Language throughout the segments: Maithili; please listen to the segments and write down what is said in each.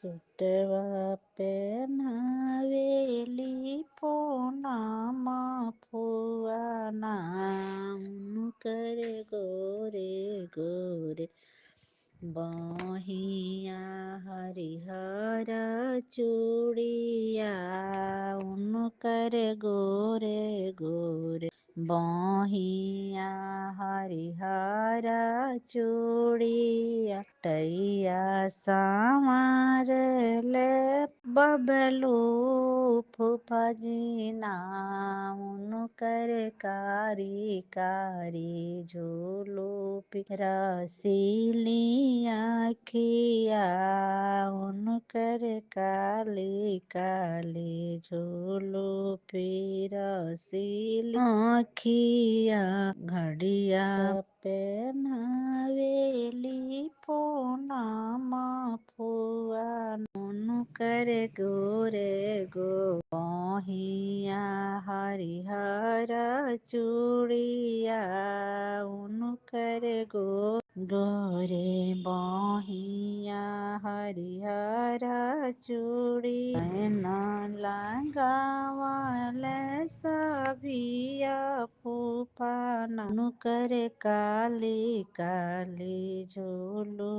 सुटवा पेन्हावेली पूनमा फुआना उनकर गोरे गोरे बहिया हरिहर चूड़िया उनकर गोरे गोरे बहिया हरिहर चूड़िया टैया संवर ले बबलू फुफजीना उनकर कारी कारी झोलो रसीली आखिया उनकर काली काली झोलो रसीली आखिया घड़िया पेन्हावेली पूनमा फुआन उनकर गोरे गो बहिया हरिहर चूड़िया उनकर गोरे बहिया हरिहर चूड़िया लगावल सभिया फूफाना उनकर काली काली झोलो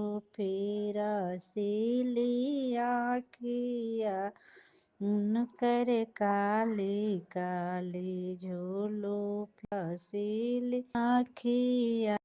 रसीली आखिया उनकर काली काली झोलो रसीली आखिया।